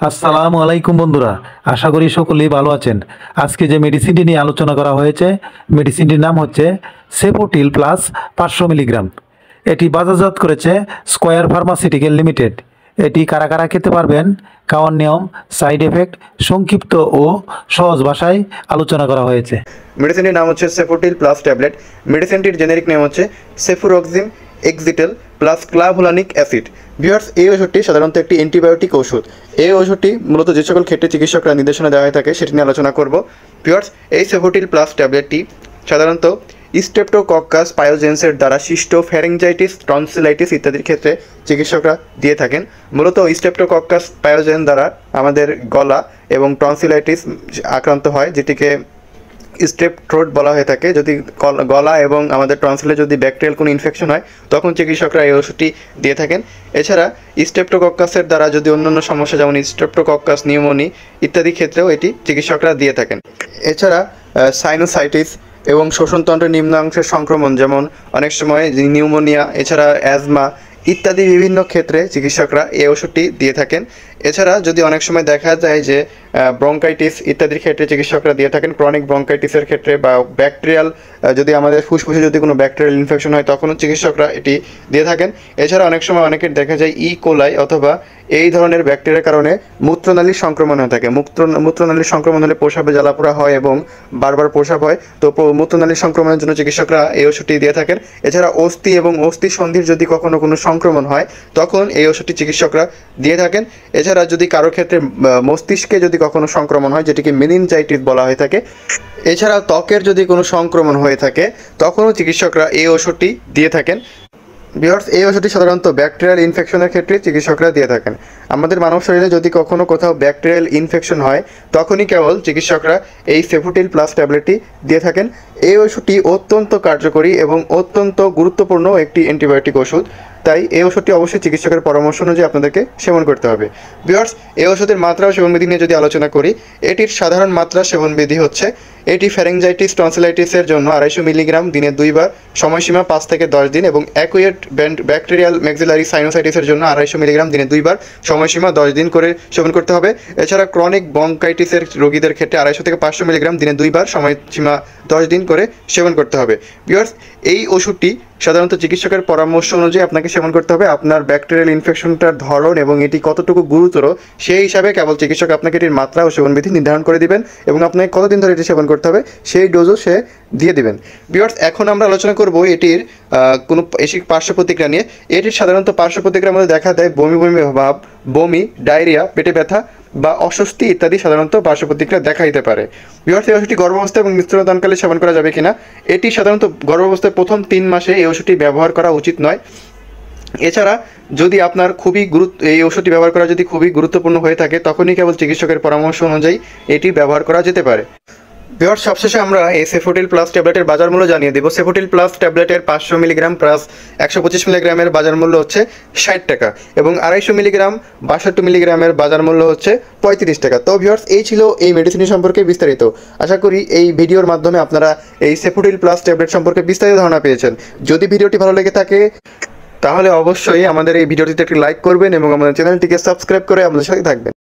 আসসালামু আলাইকুম বন্ধুরা, আশা করি সকলেই ভালো আছেন। আজকে যে মেডিসিনটি নিয়ে আলোচনা করা হয়েছে, মেডিসিনটির নাম হচ্ছে সেফোটিল প্লাস 500 মিলিগ্রাম। এটি বাজারজাত করেছে স্কয়ার ফার্মাসিউটিক্যাল লিমিটেড। এটি কারা কারা খেতে পারবেন, খাওয়ার নিয়ম, সাইড এফেক্ট সংক্ষিপ্ত ও সহজ ভাষায় আলোচনা করা হয়েছে। মেডিসিনটির নাম হচ্ছে সেফোটিল প্লাস ট্যাবলেট। মেডিসিনটির জেনেরিক নেম হচ্ছে সেফুরক্সিম এক্সিটেল প্লাস ক্লাভোলানিক অ্যাসিড। ভিউয়ার্স, এই ওষুধটি সাধারণত একটি অ্যান্টিবায়োটিক ওষুধ। এই ওষুধটি মূলত যে সকল ক্ষেত্রে চিকিৎসকরা নির্দেশনা দেওয়া হয়ে থাকে সেটি নিয়ে আলোচনা করব। ভিউয়ার্স, এই সেফোটিল প্লাস ট্যাবলেটটি সাধারণত স্ট্রেপ্টোকক্কাস পায়োজেন্সের দ্বারা সৃষ্ট ফ্যারিঞ্জাইটিস, টনসিলাইটিস ইত্যাদির ক্ষেত্রে চিকিৎসকরা দিয়ে থাকেন। মূলত স্ট্রেপ্টোকক্কাস পায়োজেন দ্বারা আমাদের গলা এবং টনসিলাইটিস আক্রান্ত হয়, যেটিকে স্ট্রেপ থ্রোট বলা হয়ে থাকে। যদি গলা এবং আমাদের টনসিলে যদি ব্যাকটেরিয়াল কোনো ইনফেকশন হয় তখন চিকিৎসকরা এই ওষুধটি দিয়ে থাকেন। এছাড়া স্ট্রেপ্টোকক্কাসের দ্বারা যদি অন্যান্য সমস্যা যেমন স্ট্রেপ্টোকক্কাস নিউমোনি ইত্যাদি ক্ষেত্রেও এটি চিকিৎসকরা দিয়ে থাকেন। এছাড়া সাইনোসাইটিস এবং শ্বসনতন্ত্রের নিম্নাংশের সংক্রমণ যেমন অনেক সময় নিউমোনিয়া, এছাড়া অ্যাজমা ইত্যাদি বিভিন্ন ক্ষেত্রে চিকিৎসকরা এই ওষুধটি দিয়ে থাকেন। এছাড়া যদি অনেক সময় দেখা যায় যে ব্রঙ্কাইটিস ইত্যাদির ক্ষেত্রে চিকিৎসকরা দিয়ে থাকেন, ক্রনিক ব্রঙ্কাইটিসের ক্ষেত্রে বা ব্যাকটেরিয়াল যদি আমাদের ফুসফুসে যদি কোনো ব্যাকটেরিয়াল ইনফেকশন হয় তখনও চিকিৎসকরা এটি দিয়ে থাকেন। এছাড়া অনেক সময় অনেকের দেখা যায় কোলাই অথবা এই ধরনের ব্যাকটেরিয়ার কারণে মূত্রনালীর সংক্রমণ হয়ে থাকে। মূত্রনালীর সংক্রমণ হলে প্রস্রাবে জ্বালাপোড়া হয় এবং বারবার প্রস্রাব হয়, তো মূত্রনালীর সংক্রমণের জন্য চিকিৎসকরা এই ওষুধটি দিয়ে থাকেন। এছাড়া অস্থি এবং অস্থি সন্ধির যদি কখনো কোনো সংক্রমণ হয় তখন এই ওষুধটি চিকিৎসকরা দিয়ে থাকেন। এছাড়া যদি কারো ক্ষেত্রে মস্তিষ্কে যদি কখনো সংক্রমণ হয়, যেটিকে মেনিনজাইটিস বলা হয়ে থাকে, এছাড়া ত্বকের যদি কোনো সংক্রমণ হয়ে থাকে তখনও চিকিৎসকরা এই ওষুধটি দিয়ে থাকেন। ভিউয়ার্স, এই ওষুধটি সাধারণত ব্যাকটেরিয়াল ইনফেকশনের ক্ষেত্রে চিকিৎসকরা দিয়ে থাকেন। আমাদের মানব শরীরে যদি কখনো কোথাও ব্যাকটেরিয়াল ইনফেকশন হয় তখনই কেবল চিকিৎসকরা এই সেফোটিল প্লাস ট্যাবলেটটি দিয়ে থাকেন। এই ওষুধটি অত্যন্ত কার্যকরী এবং অত্যন্ত গুরুত্বপূর্ণ একটি অ্যান্টিবায়োটিক ওষুধ, তাই এই ওষুধটি অবশ্যই চিকিৎসকের পরামর্শ অনুযায়ী আপনাদেরকে সেবন করতে হবে। ভিউয়ার্স, এই ওষুধের মাত্রা ও সেবনবিধি নিয়ে যদি আলোচনা করি, এটির সাধারণ মাত্রা সেবনবিধি হচ্ছে এটি ফ্যারিঞ্জাইটিস, টনসিলাইটিসের জন্য 250 মিলিগ্রাম দিনে 2 বার, সময়সীমা 5 থেকে 10 দিন, এবং অ্যাকুয়েট ব্যাকটেরিয়াল ম্যাক্সিলারি সাইনোসাইটিসের জন্য 250 মিলিগ্রাম দিনে 2 বার, সময়সীমা 10 দিন করে সেবন করতে হবে। এছাড়া ক্রনিক ব্রঙ্কাইটিসের রোগীদের ক্ষেত্রে 250 থেকে 500 মিলিগ্রাম দিনে 2 বার, সময়সীমা 10 দিন করে সেবন করতে হবে। ভিউয়ার্স, এই ওষুধটি সাধারণত চিকিৎসকের পরামর্শ অনুযায়ী আপনাকে সেবন করতে হবে। আপনার ব্যাকটেরিয়াল ইনফেকশনটার ধরন এবং এটি কতটুকু গুরুতর সেই হিসাবে কেবল চিকিৎসক আপনাকে এটির মাত্রা ও সেবনবিধি নির্ধারণ করে দিবেন এবং আপনাকে কতদিন ধরে এটি সেবন করতে হবে সেই ডোজও সে দিয়ে দিবেন। ভিউয়ার্স, এখন আমরা আলোচনা করব এটির কোনো পার্শ্ব প্রতিক্রিয়া নিয়ে। এটির সাধারণত পার্শ্ব প্রতিক্রিয়ার মধ্যে দেখা দেয় বমি বমি ভাব, বমি, ডায়রিয়া, পেটে ব্যথা বা অস্বস্তি ইত্যাদি সাধারণত পার্শ্ব প্রতিক্রিয়া দেখা দিতে পারে। ভিউয়ার্স, এই ওষুধটি গর্ভাবস্থা এবং স্তন্যদানকালে সেবন করা যাবে কিনা? এটি সাধারণত গর্ভাবস্থায় প্রথম 3 মাসে এই ওষুধটি ব্যবহার করা উচিত নয়। এছাড়া যদি আপনার এই ওষুধটি ব্যবহার করা যদি খুবই গুরুত্বপূর্ণ হয়ে থাকে তখনই কেবল চিকিৎসকের পরামর্শ অনুযায়ী এটি ব্যবহার করা যেতে পারে। ভিউয়ার্স, সবশেষে আমরা এই সেফোটিল প্লাস ট্যাবলেটের বাজার মূল্য জানিয়ে দেব। সেফোটিল প্লাস ট্যাবলেটের 500 মিলিগ্রাম প্লাস 125 মিলিগ্রামের বাজার মূল্য হচ্ছে 60 টাকা এবং 250 মিলিগ্রাম 62 মিলিগ্রামের বাজার মূল্য হচ্ছে 35 টাকা। তো ভিউয়ার্স, এই ছিল এই মেডিসিন সম্পর্কে বিস্তারিত। আশা করি এই ভিডিওর মাধ্যমে আপনারা এই সেফোটিল প্লাস ট্যাবলেট সম্পর্কে বিস্তারিত ধারণা পেয়েছেন। যদি ভিডিওটি ভালো লেগে থাকে তাহলে অবশ্যই আমাদের এই ভিডিওটিতে একটি লাইক করবেন এবং আমাদের চ্যানেলটিকে সাবস্ক্রাইব করে আমাদের সাথে থাকবেন।